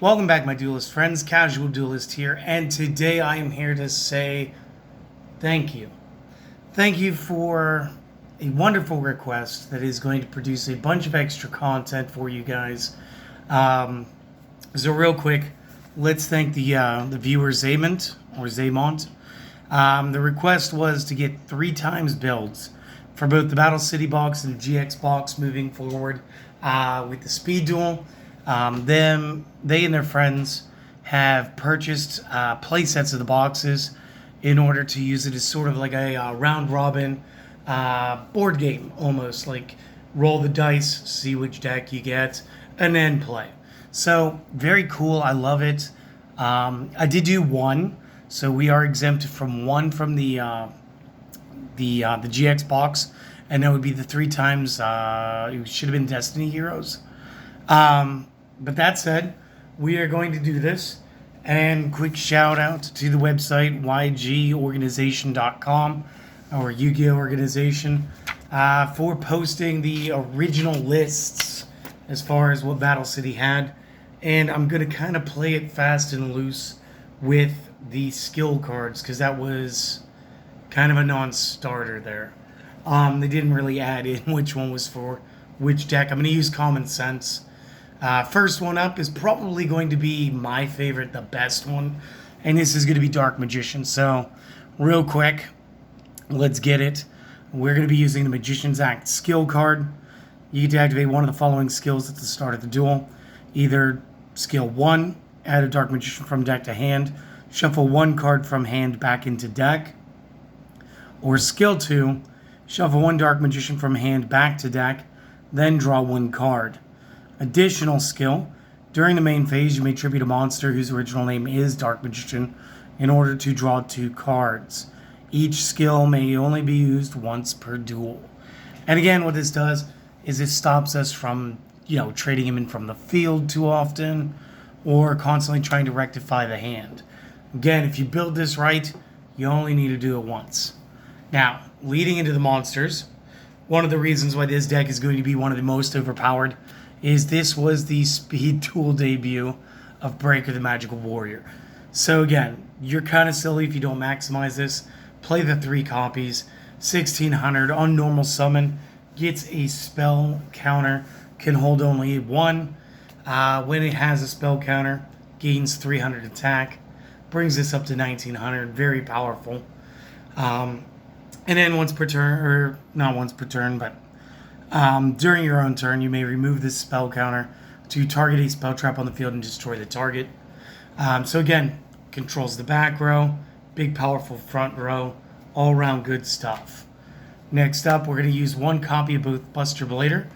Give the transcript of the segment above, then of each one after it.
Welcome back, my Duelist friends. Casual Duelist here, and today I am here to say thank you. Thank you for a wonderful request that is going to produce a bunch of extra content for you guys. So real quick, let's thank the viewer Zaymont or Zaymont. The request was to get 3 times builds for both the Battle City box and the GX box moving forward with the Speed Duel. They and their friends have purchased play sets of the boxes in order to use it as sort of like a round robin board game, almost like roll the dice, see which deck you get, and then play. So very cool. I love it. I did do 1, so we are exempted from 1 from the GX box, and that would be the 3 times. It should have been Destiny Heroes. But that said, we are going to do this. And quick shout out to the website ygorganization.com or Yu-Gi-Oh! Organization for posting the original lists as far as what Battle City had. And I'm going to kind of play it fast and loose with the skill cards because that was kind of a non-starter there. They didn't really add in which one was for which deck. I'm going to use common sense. First one up is probably going to be my favorite, the best one, and this is going to be Dark Magician. So, real quick, let's get it. We're going to be using the Magician's Act skill card. You get to activate one of the following skills at the start of the duel. Either skill 1, add a Dark Magician from deck to hand, shuffle 1 card from hand back into deck. Or skill 2, shuffle 1 Dark Magician from hand back to deck, then draw 1 card. Additional skill, during the main phase you may tribute a monster whose original name is Dark Magician in order to draw 2 cards. Each skill may only be used once per duel. And again, what this does is it stops us from, trading him in from the field too often or constantly trying to rectify the hand. Again, if you build this right, you only need to do it once. Now, leading into the monsters, one of the reasons why this deck is going to be one of the most overpowered is this was the Speed Duel debut of Breaker the Magical Warrior. So again, you're kind of silly if you don't maximize this. Play the 3 copies. 1600 on normal summon. Gets a spell counter. Can hold only 1. When it has a spell counter, gains 300 attack. Brings this up to 1900. Very powerful. And then once per turn, or not once per turn, but during your own turn, you may remove this spell counter to target a spell trap on the field and destroy the target. So again, controls the back row, big powerful front row, all around good stuff. Next up, we're going to use 1 copy of both Buster Blader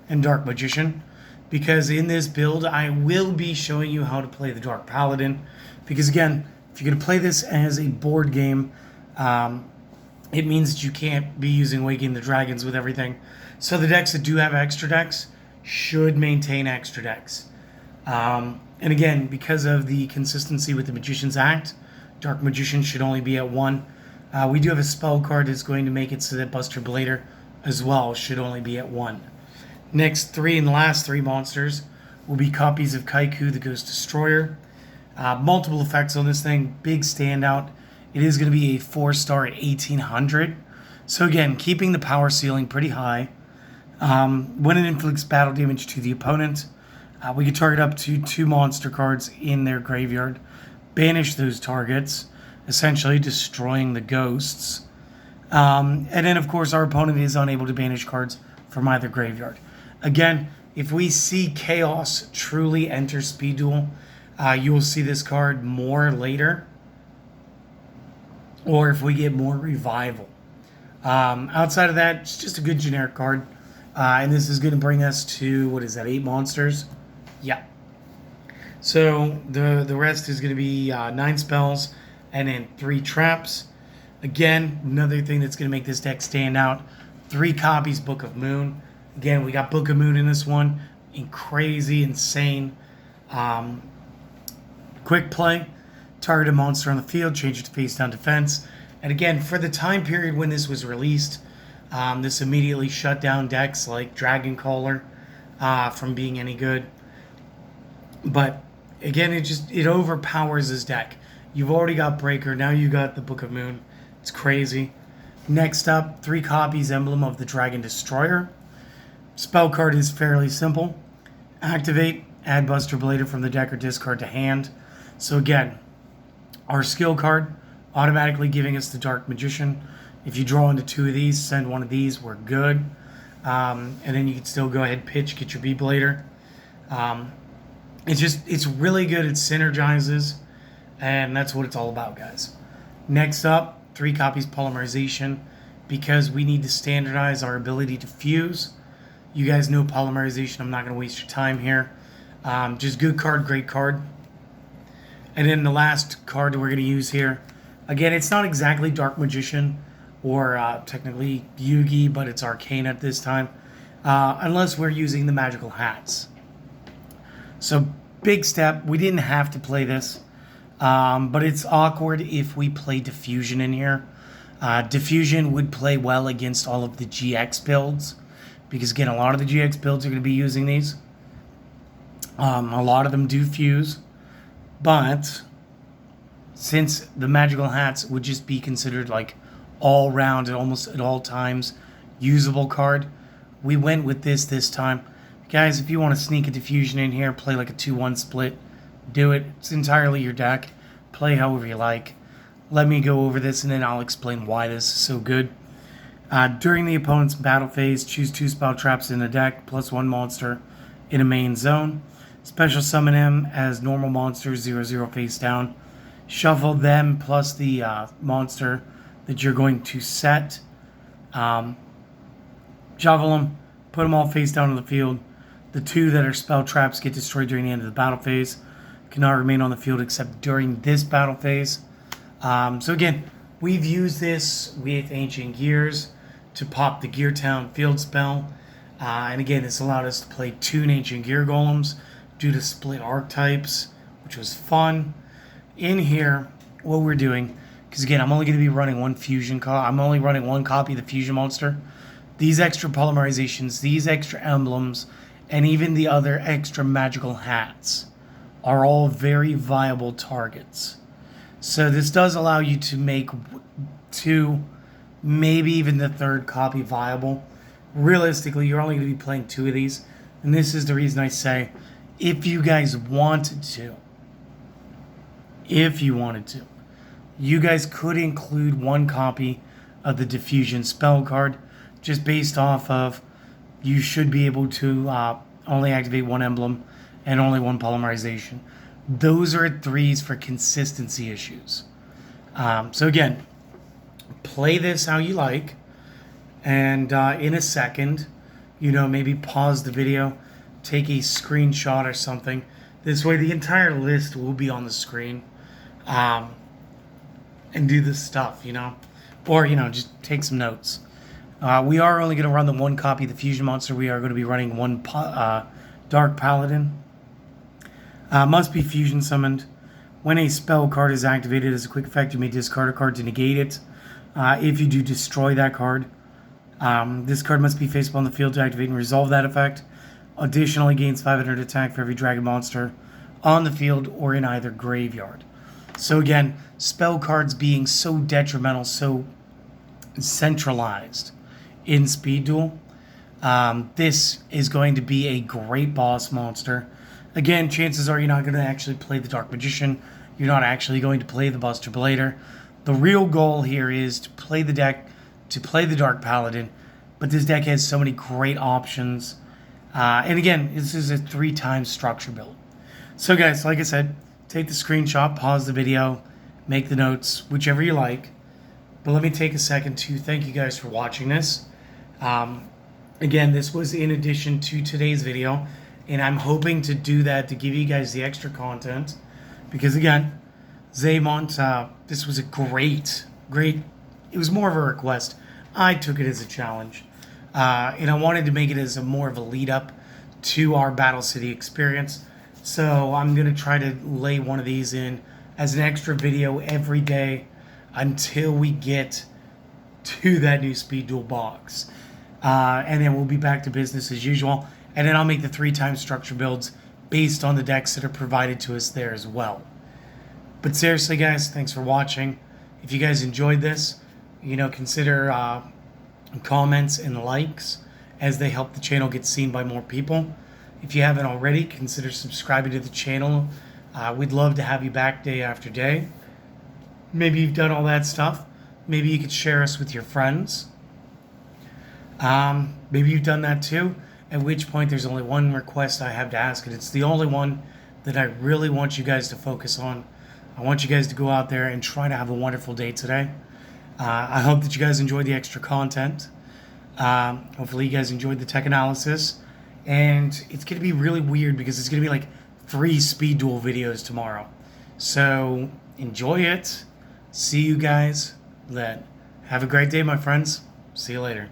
and Dark Magician, because in this build, I will be showing you how to play the Dark Paladin, because again, if you're going to play this as a board game, it means that you can't be using Waking the Dragons with everything. So the decks that do have extra decks should maintain extra decks. And again, because of the consistency with the Magician's Act, Dark Magician should only be at 1. We do have a spell card that's going to make it so that Buster Blader as well should only be at 1. Next 3 and last 3 monsters will be copies of Kaiku the Ghost Destroyer. Multiple effects on this thing, big standout. It is going to be a 4-star at 1800. So again, keeping the power ceiling pretty high. When it inflicts battle damage to the opponent, we can target up to 2 monster cards in their graveyard. Banish those targets, essentially destroying the ghosts. And then, of course, our opponent is unable to banish cards from either graveyard. Again, if we see Chaos truly enter Speed Duel, you will see this card more later. Or if we get more Revival. Outside of that, it's just a good generic card. And this is going to bring us to, 8 monsters? Yeah. So the rest is going to be 9 spells and then 3 traps. Again, another thing that's going to make this deck stand out. 3 copies Book of Moon. Again, we got Book of Moon in this one. Crazy, insane. Quick play. Target a monster on the field, change it to face down defense. And again, for the time period when this was released, this immediately shut down decks like Dragon Caller from being any good. But again, it overpowers his deck. You've already got Breaker, now you got the Book of Moon. It's crazy. Next up, 3 copies Emblem of the Dragon Destroyer. Spell card is fairly simple. Activate, add Buster Blader from the deck or discard to hand. So again, our skill card automatically giving us the Dark Magician. If you draw into 2 of these, send 1 of these, we're good. And then you can still go ahead, pitch, get your B-Blader. It's really good. It synergizes, and that's what it's all about, guys. Next up, 3 copies Polymerization, because we need to standardize our ability to fuse. You guys know Polymerization. I'm not going to waste your time here. Just good card, great card. And then the last card that we're going to use here, again, it's not exactly Dark Magician or technically Yugi, but it's Arcane at this time, unless we're using the Magical Hats. So, big step. We didn't have to play this, but it's awkward if we play Diffusion in here. Diffusion would play well against all of the GX builds, because again, a lot of the GX builds are going to be using these. A lot of them do fuse, but since the Magical Hats would just be considered like all round and almost at all times usable card, we went with this time. Guys, if you want to sneak a Diffusion in here, play like a 2-1 split, do it. It's entirely your deck. Play however you like. Let me go over this and then I'll explain why this is so good. During the opponent's battle phase, choose 2 spell traps in the deck, plus 1 monster in a main zone. Special summon him as normal monsters, 0/0 face down. Shuffle them plus the monster that you're going to set. Shuffle them, put them all face down on the field. The 2 that are spell traps get destroyed during the end of the battle phase. Cannot remain on the field except during this battle phase. So again, we've used this with Ancient Gears to pop the Gear Town field spell. And again, this allowed us to play 2 Ancient Gear Golems due to split archetypes, which was fun. In here, what we're doing, because again, I'm only going to be running 1 fusion I'm only running 1 copy of the fusion monster. These extra polymerizations, these extra emblems, and even the other extra magical hats are all very viable targets. So this does allow you to make 2, maybe even the 3rd copy viable. Realistically, you're only going to be playing 2 of these. And this is the reason I say, if you guys wanted to, you guys could include 1 copy of the Diffusion spell card, just based off of you should be able to only activate 1 emblem and only 1 polymerization. Those are 3s for consistency issues. So again, play this how you like, and in a second, maybe pause the video, take a screenshot or something. This way the entire list will be on the screen, and do this stuff, or, just take some notes. We are only going to run the 1 copy of the Fusion Monster. We are going to be running 1 Dark Paladin. Must be Fusion summoned. When a spell card is activated as a quick effect, you may discard a card to negate it. If you do destroy that card, this card must be face up on the field to activate and resolve that effect. Additionally, gains 500 attack for every dragon monster on the field or in either graveyard. So again, spell cards being so detrimental, so centralized in Speed Duel, this is going to be a great boss monster. Again, chances are you're not going to actually play the Dark Magician. You're not actually going to play the Buster Blader. The real goal here is to play the deck, to play the Dark Paladin, but this deck has so many great options. And again, this is a 3-time structure build. So guys, like I said, take the screenshot, pause the video, make the notes, whichever you like. But let me take a second to thank you guys for watching this. Again, this was in addition to today's video, and I'm hoping to do that to give you guys the extra content. Because again, Zaymont, this was a great, it was more of a request. I took it as a challenge. And I wanted to make it as more of a lead up to our Battle City experience. So I'm going to try to lay one of these in as an extra video every day until we get to that new Speed Duel box. And then we'll be back to business as usual. And then I'll make the 3-time structure builds based on the decks that are provided to us there as well. But seriously, guys, thanks for watching. If you guys enjoyed this, consider comments and likes, as they help the channel get seen by more people. If you haven't already, consider subscribing to the channel. We'd love to have you back day after day. Maybe you've done all that stuff. Maybe you could share us with your friends. Maybe you've done that too, at which point there's only one request I have to ask, and it's the only one that I really want you guys to focus on. I want you guys to go out there and try to have a wonderful day today. I hope that you guys enjoyed the extra content. Hopefully you guys enjoyed the tech analysis. And it's going to be really weird because it's going to be like 3 speed duel videos tomorrow. So enjoy it. See you guys then. Have a great day, my friends. See you later.